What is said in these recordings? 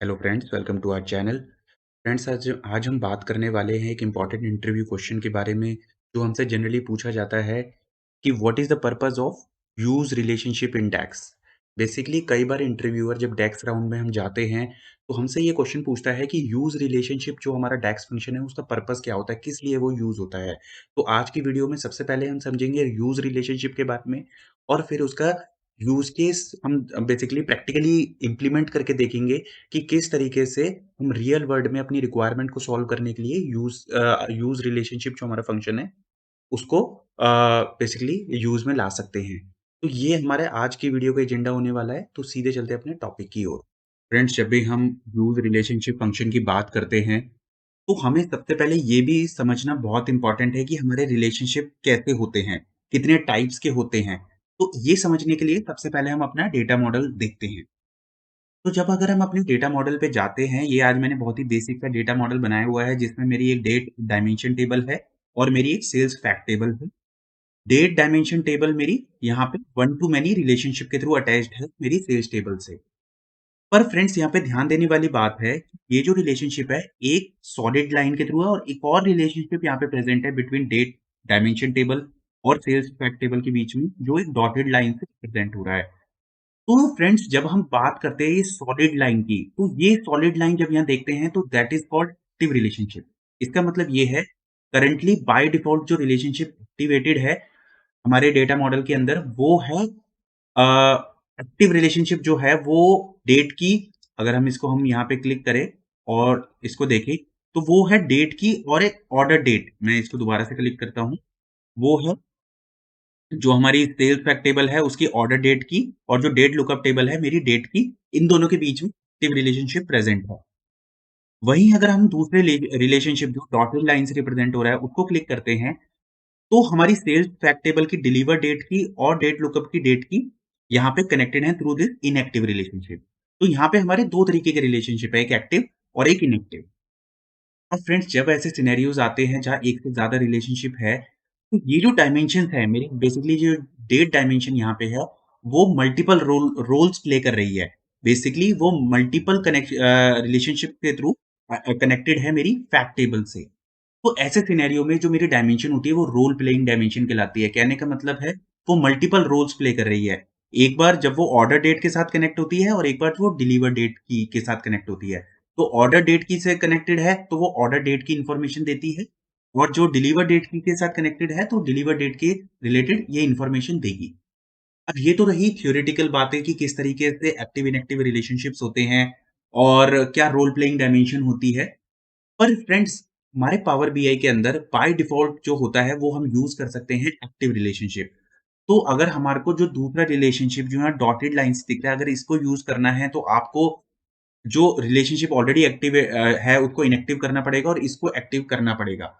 Hello friends, welcome to our channel. Friends, आज आज हम बात करने वाले हैं एक इम्पॉर्टेंट इंटरव्यू क्वेश्चन के बारे में, जो हमसे जनरली पूछा जाता है कि what is the purpose of use relationship in dex. Basically कई बार इंटरव्यूअर जब डेक्स राउंड में हम जाते हैं, तो हमसे ये क्वेश्चन पूछता है कि यूज़ रिलेशनशिप जो हमारा डेक्स फंक्शन है, उसका पर्पस क्या होता है, किस लिए वो यूज़ होता है। तो आज की वीडियो में सबसे पहले हम समझेंगे यूज़ रिलेशनशिप के बारे में, और फिर उसका यूज़ केस हम बेसिकली प्रैक्टिकली इम्प्लीमेंट करके देखेंगे कि किस तरीके से हम रियल वर्ल्ड में अपनी रिक्वायरमेंट को सॉल्व करने के लिए यूज़ रिलेशनशिप जो हमारा फंक्शन है, उसको बेसिकली यूज़ में ला सकते हैं। तो ये हमारे आज की वीडियो का एजेंडा होने वाला है, तो सीधे चलते हैं अपने टॉपिक की ओर। फ्रेंड्स, जब भी हम यूज़ रिलेशनशिप फंक्शन की बात करते हैं, तो हमें सबसे पहले ये भी समझना बहुत इम्पोर्टेंट है कि हमारे रिलेशनशिप कैसे होते हैं, कितने टाइप्स के होते हैं। तो ये समझने के लिए सबसे पहले हम अपना डेटा मॉडल देखते हैं। तो जब अगर हम अपने डेटा मॉडल पे जाते हैं, ये आज मैंने बहुत ही बेसिक सा डेटा मॉडल बनाया हुआ है, जिसमें मेरी एक डेट डायमेंशन टेबल है और मेरी एक सेल्स फैक्ट टेबल है। डेट डायमेंशन टेबल मेरी यहाँ पे वन टू मैनी रिलेशनशिप के थ्रू अटैच्ड है मेरी सेल्स टेबल से। पर फ्रेंड्स, यहाँ पे ध्यान देने वाली बात है कि ये जो रिलेशनशिप है, एक सॉलिड लाइन के थ्रू है और एक और रिलेशनशिप यहाँ पे प्रेजेंट है बिटवीन डेट डायमेंशन टेबल और सेल्स फैक्ट टेबल के बीच में, जो एक डॉटेड लाइन से प्रेजेंट हो रहा है। तो फ्रेंड्स, जब हम बात करते हैं ये सॉलिड लाइन की, तो ये सॉलिड लाइन जब यहाँ देखते हैं, तो that is called active relationship. इसका मतलब ये है, करंटली बाय डिफ़ॉल्ट जो रिलेशनशिप एक्टिवेटेड है हमारे डेटा मॉडल के अंदर, वो है एक्टिव रिलेशनशिप जो है वो डेट की, अगर हम यहाँ पे क्लिक करें और इसको देखें, तो वो है डेट की और एक ऑर्डर डेट। मैं इसको दोबारा से क्लिक करता हूँ, वो है जो हमारी सेल्स फैक्ट टेबल है उसकी ऑर्डर डेट की, और जो डेट लुकअप टेबल है मेरी डेट की, इन दोनों के बीच में एक्टिव रिलेशनशिप प्रेजेंट है। वहीं अगर हम दूसरे रिलेशनशिप जो डॉटेड लाइन से रिप्रेजेंट हो रहा है उसको क्लिक करते हैं, तो हमारी सेल्स फैक्ट टेबल की डिलीवर डेट की और डेट लुकअप की डेट की यहाँ पे कनेक्टेड है थ्रू दिस इनएक्टिव रिलेशनशिप। तो यहाँ पे हमारे दो तरीके के रिलेशनशिप है, एक एक्टिव और एक इनएक्टिव। और फ्रेंड्स, जब ऐसे सिनेरियोज आते हैं जहाँ एक से ज्यादा रिलेशनशिप है, तो ये जो डायमेंशन है मेरी, बेसिकली जो डेट डायमेंशन यहाँ पे है, वो मल्टीपल रोल्स प्ले कर रही है। बेसिकली वो मल्टीपल कनेक्ट रिलेशनशिप के थ्रू कनेक्टेड है मेरी फैक्ट टेबल से। तो ऐसे सिनेरियो में जो मेरी डायमेंशन होती है, वो रोल प्लेइंग डायमेंशन कहलाती है। कहने का मतलब है, वो मल्टीपल रोल्स प्ले कर रही है। एक बार जब वो ऑर्डर डेट के साथ कनेक्ट होती है और एक बार वो डिलीवर डेट की के साथ कनेक्ट होती है। तो ऑर्डर डेट की से कनेक्टेड है, तो वो ऑर्डर डेट की इंफॉर्मेशन देती है, और जो डिलीवर डेट की के साथ कनेक्टेड है, तो डिलीवर डेट के रिलेटेड ये इंफॉर्मेशन देगी। अब ये तो रही थ्योरेटिकल बातें कि किस तरीके से एक्टिव इनएक्टिव रिलेशनशिप्स होते हैं और क्या रोल प्लेइंग डायमेंशन होती है। पर फ्रेंड्स, हमारे पावर बीआई के अंदर बाय डिफॉल्ट जो होता है, वो हम यूज कर सकते हैं एक्टिव रिलेशनशिप। तो अगर हमारे को जो दूसरा रिलेशनशिप जो है डॉटेड लाइन से दिख रहा है, अगर इसको यूज करना है, तो आपको जो रिलेशनशिप ऑलरेडी एक्टिव है उसको इनएक्टिव करना पड़ेगा और इसको एक्टिव करना पड़ेगा।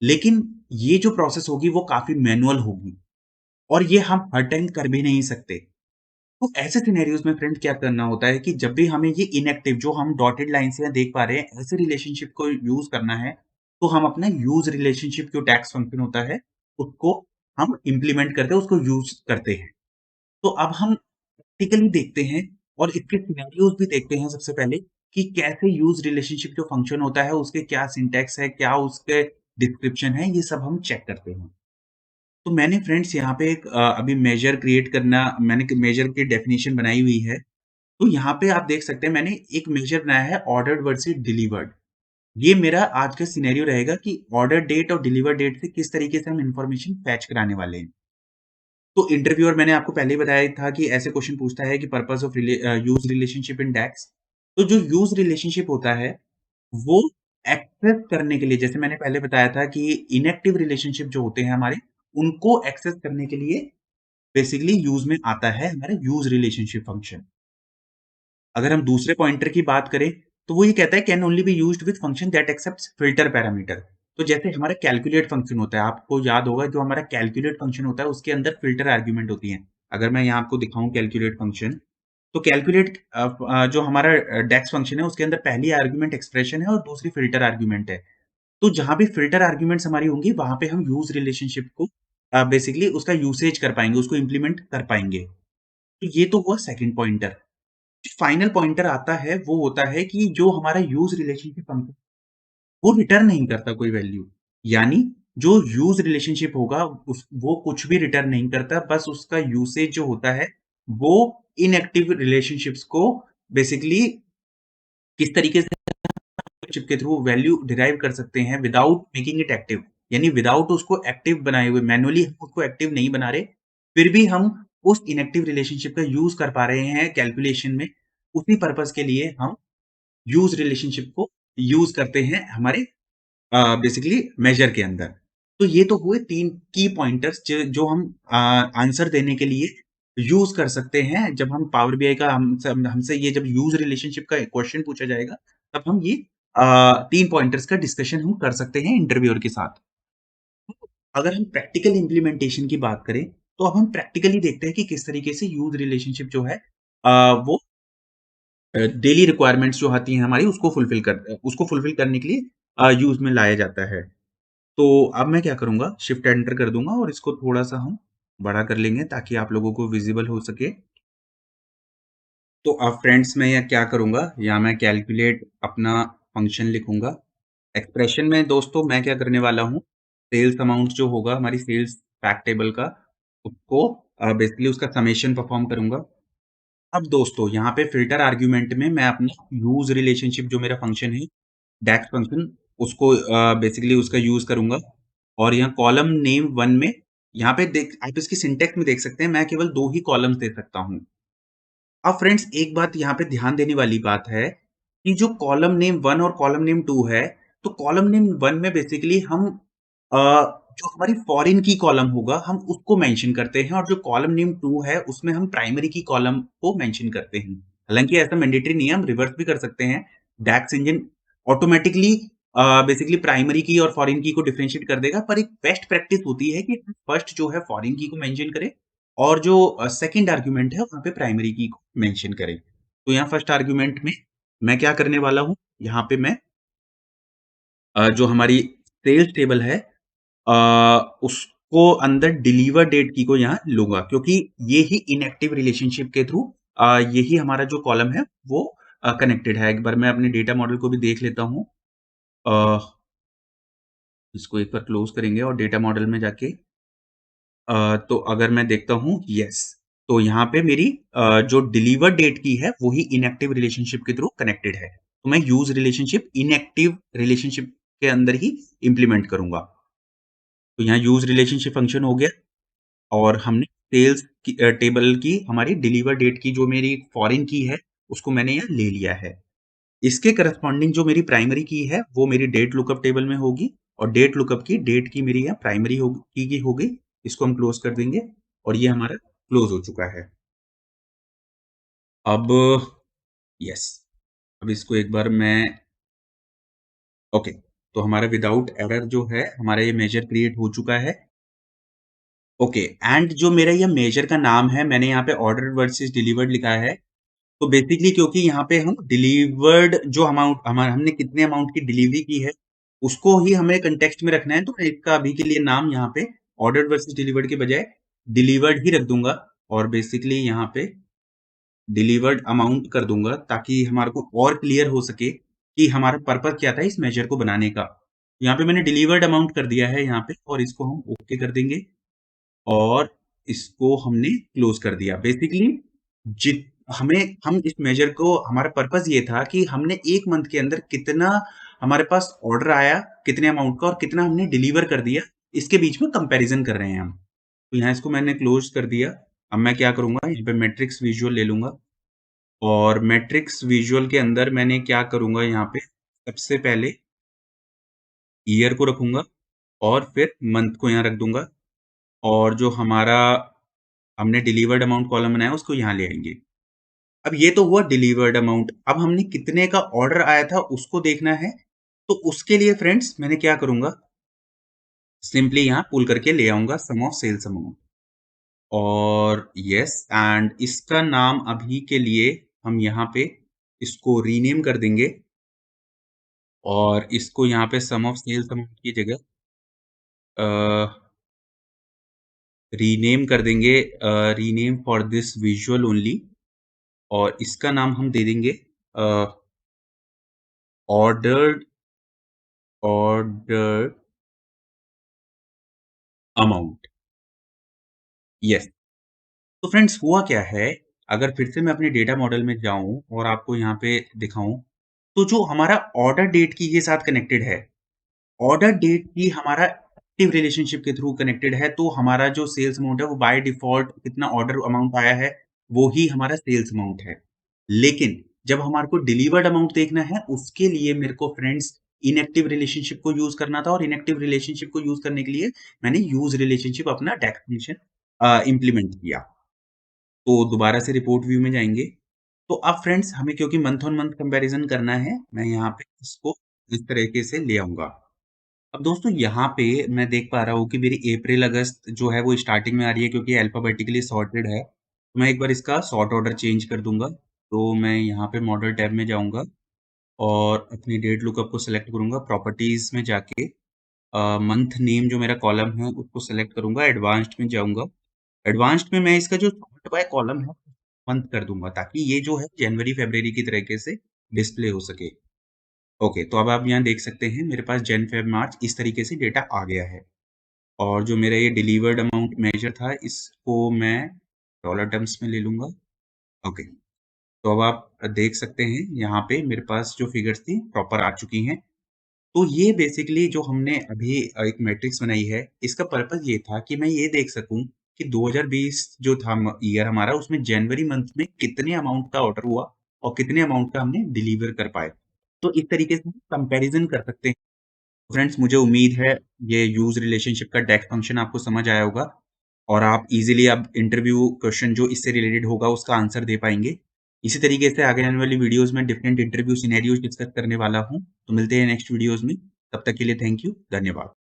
लेकिन ये जो प्रोसेस होगी वो काफी मैनुअल होगी, और ये हम हर टाइम कर भी नहीं सकते। तो ऐसे सिनेरियोज में फ्रेंड क्या करना होता है कि जब भी हमें ये इनएक्टिव जो हम डॉटेड लाइन से देख पा रहे हैं, ऐसे रिलेशनशिप को यूज करना है, तो हम अपना यूज रिलेशनशिप जो टैक्स फंक्शन होता है, उसको हम इम्प्लीमेंट करते हैं, उसको यूज करते हैं। तो अब हम प्रैक्टिकली देखते हैं और इसके सिनेरियोज भी देखते हैं सबसे पहले, कि कैसे यूज रिलेशनशिप जो फंक्शन होता है उसके क्या सिंटैक्स है, क्या उसके डिस्क्रिप्शन है, ये सब हम चेक करते हैं। तो मैंने फ्रेंड्स यहाँ पे एक अभी मेजर क्रिएट करना, मैंने मेजर की डेफिनेशन बनाई हुई है। तो यहाँ पे आप देख सकते हैं, मैंने एक मेजर बनाया है ऑर्डर्ड वर्सेस डिलीवर्ड। ये मेरा आज का सिनेरियो रहेगा कि ऑर्डर डेट और डिलीवर डेट से किस तरीके से हम इंफॉर्मेशन फैच कराने वाले हैं। तो इंटरव्यूअर, मैंने आपको पहले ही बताया था कि ऐसे क्वेश्चन पूछता है कि पर्पस ऑफ यूज रिलेशनशिप इन डेक्स। तो जो यूज रिलेशनशिप होता है, वो एक्सेस करने के लिए, जैसे मैंने पहले बताया था कि इनएक्टिव रिलेशनशिप जो होते हैं हमारे, उनको एक्सेस करने के लिए बेसिकली यूज में आता है हमारा यूज रिलेशनशिप फंक्शन। अगर हम दूसरे पॉइंटर की बात करें, तो वो ये कहता है can only be used with function that accepts filter parameter. तो जैसे हमारा कैलकुलेट फंक्शन होता है, आपको याद होगा जो हमारा कैलकुलेट फंक्शन होता है उसके अंदर फिल्टर आर्ग्यूमेंट होती है। अगर मैं यहाँ आपको दिखाऊं कैलकुलेट फंक्शन, तो कैलकुलेट जो हमारा डेक्स फंक्शन है उसके अंदर पहली आर्ग्यूमेंट एक्सप्रेशन है और दूसरी फिल्टर आर्ग्यूमेंट है। तो जहां भी फिल्टर आर्ग्यूमेंट्स हमारी होंगी, वहां पे हम यूज रिलेशनशिप को बेसिकली उसका यूसेज कर पाएंगे, उसको इंप्लीमेंट कर पाएंगे। तो ये तो हुआ सेकंड पॉइंटर। फाइनल पॉइंटर आता है वो होता है कि जो हमारा यूज रिलेशनशिप फंक्शन वो रिटर्न नहीं करता कोई वैल्यू। यानी जो यूज रिलेशनशिप होगा वो कुछ भी रिटर्न नहीं करता, बस उसका यूसेज जो होता है वो इनएक्टिव रिलेशनशिप्स को बेसिकली किस तरीके से चिप के थ्रू वैल्यू डिराइव कर सकते हैं विदाउट मेकिंग इट एक्टिव। यानी विदाउट उसको एक्टिव बनाए हुए, मैनुअली हम उसको एक्टिव नहीं बना रहे, फिर भी हम उस इनएक्टिव रिलेशनशिप का यूज कर पा रहे हैं कैलकुलेशन में। उसी पर्पस के लिए हम यूज रिलेशनशिप को यूज करते हैं हमारे बेसिकली मेजर के अंदर। तो ये तो हुए 3 की पॉइंटर्स जो हम आंसर देने के लिए यूज कर सकते हैं। जब हम पावर बीआई का हमसे ये जब यूज रिलेशनशिप का क्वेश्चन पूछा जाएगा, तब हम ये 3 पॉइंटर्स का डिस्कशन हम कर सकते हैं इंटरव्यूअर के साथ। अगर हम प्रैक्टिकल इम्प्लीमेंटेशन की बात करें, तो अब हम प्रैक्टिकली देखते हैं कि किस तरीके से यूज रिलेशनशिप जो है वो डेली रिक्वायरमेंट्स जो आती हैं हमारी उसको फुलफिल करने के लिए यूज में लाया जाता है। तो अब मैं क्या करूँगा, शिफ्ट एंटर कर दूँगा और इसको थोड़ा-सा हम बड़ा कर लेंगे ताकि आप लोगों को विज़िबल हो सके। तो अब फ्रेंड्स मैं यहाँ क्या करूँगा, यहाँ मैं कैलकुलेट अपना फ़ंक्शन लिखूँगा। एक्सप्रेशन में दोस्तों मैं क्या करने वाला हूँ, सेल्स अमाउंट जो होगा हमारी सेल्स फैक्ट टेबल का, उसको बेसिकली उसका समेशन परफ़ॉर्म करूँगा। अब दोस्तों यहाँ पे फ़िल्टर आर्ग्यूमेंट में मैं अपना यूज़ रिलेशनशिप जो मेरा फ़ंक्शन है डेक्स फंक्शन उसको बेसिकली उसका यूज़ करूँगा और यहाँ कॉलम नेम 1 में यहाँ पे देख आप इसकी सिंटैक्स में देख सकते हैं मैं केवल 2 ही कॉलम्स दे सकता हूँ। अब फ्रेंड्स एक बात यहाँ पे ध्यान देने वाली बात है कि जो कॉलम नेम 1 और कॉलम नेम 2 है, तो कॉलम नेम 1 में बेसिकली हम जो हमारी फॉरेन की कॉलम होगा हम उसको मेंशन करते हैं और जो कॉलम नेम 2 है उसमें हम प्राइमरी की कॉलम को मेंशन करते हैं। हालाँकि ऐसा मैंडेटरी नहीं है, हम रिवर्स भी कर सकते हैं। डैक्स इंजन ऑटोमैटिकली बेसिकली प्राइमरी की और फॉरेन की को डिफरेंशिएट कर देगा, पर एक बेस्ट प्रैक्टिस होती है कि फर्स्ट जो है फॉरेन की को मेंशन करें और जो सेकंड आर्गुमेंट है वहाँ पे प्राइमरी की को मेंशन करें। तो यहाँ फर्स्ट आर्गुमेंट में मैं क्या करने वाला हूँ, यहाँ पे मैं जो हमारी सेल्स टेबल है अ, उसको अंदर डिलीवर डेट की को यहाँ लूँगा क्योंकि ये ही इनएक्टिव रिलेशनशिप के थ्रू यही हमारा जो कॉलम है वो कनेक्टेड है। एक बार मैं अपने डेटा मॉडल को भी देख लेता हूँ। अ, इसको एक बार क्लोज़ करेंगे और डेटा मॉडल में जाके तो अगर मैं देखता हूँ यस, तो यहाँ पे मेरी जो डिलीवर डेट की है वो ही इनएक्टिव रिलेशनशिप के थ्रू कनेक्टेड है। तो मैं यूज़ रिलेशनशिप इनएक्टिव रिलेशनशिप के अंदर ही इम्प्लीमेंट करूँगा। तो यहाँ यूज़ रिलेशनशिप फंक्शन हो गया और हमने सेल्स की टेबल की हमारी डिलीवर डेट की जो मेरी फॉरेन की है, उसको मैंने यहाँ ले लिया है। इसके करस्पॉन्डिंग जो मेरी प्राइमरी की है, वो मेरी डेट लुकअप टेबल में होगी और डेट लुकअप की डेट की मेरी यहाँ प्राइमरी की हो गई। इसको हम क्लोज़ कर देंगे और ये हमारा क्लोज़ हो चुका है। अब यस, अब इसको एक बार मैं ओके, तो हमारा विदाउट एरर जो है, हमारा ये मेजर क्रिएट हो चुका है। ओके एंड जो मेरा ये मेजर का नाम है, मैंने यहाँ पे ऑर्डर्ड वर्सेस डिलीवर्ड लिखा है। तो बेसिकली क्योंकि यहाँ पे हम डिलीवर्ड जो अमाउंट हमने कितने अमाउंट की डिलीवरी की है, उसको ही हमें कॉन्टेक्स्ट में रखना है, तो मैं इसका अभी के लिए नाम यहाँ पे ऑर्डर्ड वर्सेस डिलीवर्ड के बजाय डिलीवर्ड ही रख दूँगा और बेसिकली यहाँ पे डिलीवर्ड अमाउंट कर दूँगा ताकि हमारे को और क्लियर हो सके कि हमारा पर्पज़ क्या था इस मेजर को बनाने का। यहाँ पे मैंने डिलीवर्ड अमाउंट कर दिया है यहाँ पे और इसको हम ओके कर देंगे और इसको हमने क्लोज़ कर दिया। बेसिकली जित हमें हम इस मेजर को हमारा पर्पज़ ये था कि हमने 1 मंथ के अंदर कितना हमारे पास ऑर्डर आया, कितने अमाउंट का और कितना हमने डिलीवर कर दिया, इसके बीच में कंपैरिज़न कर रहे हैं हम। तो यहाँ इसको मैंने क्लोज़ कर दिया। अब मैं क्या करूँगा, यहाँ पे मैट्रिक्स विज़ुअल ले लूँगा और मैट्रिक्स विज़ुअल के अंदर मैंने क्या करूँगा यहाँ पे, सबसे पहले ईयर को रखूँगा और फिर मंथ को यहाँ रख दूँगा और जो हमारा हमने डिलीवर्ड अमाउंट कॉलम बनाया उसको यहाँ ले आएँगे। अब ये तो हुआ डिलीवर्ड अमाउंट, अब हमने कितने का ऑर्डर आया था उसको देखना है, तो उसके लिए फ्रेंड्स मैंने क्या करूँगा, सिंपली यहाँ पुल करके ले आऊँगा सम ऑफ सेल्स अमाउंट और यस एंड इसका नाम अभी के लिए हम यहाँ पे इसको रीनेम कर देंगे और इसको यहाँ पे सम ऑफ सेल्स अमाउंट की जगह अ, रीनेम कर देंगे rename for this visual only और इसका नाम हम दे देंगे ऑर्डर्ड ऑर्डर्ड अमाउंट। यस। तो फ्रेंड्स हुआ क्या है, अगर फिर से मैं अपने डेटा मॉडल में जाऊँ और आपको यहाँ पे दिखाऊँ, तो जो हमारा ऑर्डर डेट की के साथ कनेक्टेड है, ऑर्डर डेट की हमारा एक्टिव रिलेशनशिप के थ्रू कनेक्टेड है, तो हमारा जो सेल्स अमाउंट है वो बाय डिफ़ॉल्ट कितना ऑर्डर अमाउंट आया है, वो ही हमारा सेल्स अमाउंट है। लेकिन जब हमारे को डिलीवर्ड अमाउंट देखना है, उसके लिए मेरे को फ्रेंड्स इनएक्टिव रिलेशनशिप को यूज़ करना था और इनएक्टिव रिलेशनशिप को यूज़ करने के लिए मैंने यूज़ रिलेशनशिप अपना डेफिनिशन इम्प्लीमेंट किया। तो दोबारा से रिपोर्ट व्यू में जाएँगे। तो अब फ्रेंड्स हमें क्योंकि मंथ ऑन मंथ कंपैरिज़न करना है, मैं यहाँ पे इसको इस तरीके से ले आऊँगा। अब दोस्तों यहाँ पे मैं देख पा रहा हूँ कि मेरी अप्रैल-अगस्त जो है वो स्टार्टिंग में आ रही है क्योंकि अल्फ़ाबेटिकली सॉर्टेड है। तो मैं एक बार इसका सॉर्ट ऑर्डर चेंज कर दूँगा। तो मैं यहाँ पे मॉडल टैब में जाऊँगा और अपनी डेट लुकअप को सिलेक्ट करूँगा। प्रॉपर्टीज़ में जाके मंथ नेम जो मेरा कॉलम है उसको सिलेक्ट करूँगा, एडवांस्ड में जाऊँगा। एडवांस्ड में मैं इसका जो सॉर्ट बाय कॉलम है बंद कर दूँगा ताकि ये जो है जनवरी-फ़रवरी की तरीके से डिस्प्ले हो सके। ओके, तो अब आप यहाँ देख सकते हैं मेरे पास जन, फ़ेब, मार्च इस तरीके से डेटा आ गया है। और जो मेरा ये डिलीवर्ड अमाउंट मेजर था इसको मैं डॉलर टर्म्स में ले लूँगा। ओके, तो अब आप देख सकते हैं यहाँ पे मेरे पास जो फिगर्स थी प्रॉपर आ चुकी हैं। तो ये बेसिकली जो हमने अभी एक मैट्रिक्स बनाई है, इसका पर्पज़ ये था कि मैं ये देख सकूँ कि 2020 जो था ईयर हमारा उसमें जनवरी मंथ में कितने अमाउंट का ऑर्डर हुआ और कितने अमाउंट का हमने डिलीवर कर पाए। तो इस तरीके से हम कंपैरिज़न कर सकते हैं। फ्रेंड्स मुझे उम्मीद है ये यूज़ रिलेशनशिप का डेक फंक्शन आपको समझ आया होगा और आप इज़िली अब इंटरव्यू क्वेश्चन जो इससे रिलेटेड होगा उसका आंसर दे पाएँगे। इसी तरीके से आगे आने वाली वीडियोज़ में डिफरेंट इंटरव्यू सिनेरियोज़ डिस्कस करने वाला हूँ। तो मिलते हैं नेक्स्ट वीडियोज़ में। तब तक के लिए थैंक यू। धन्यवाद।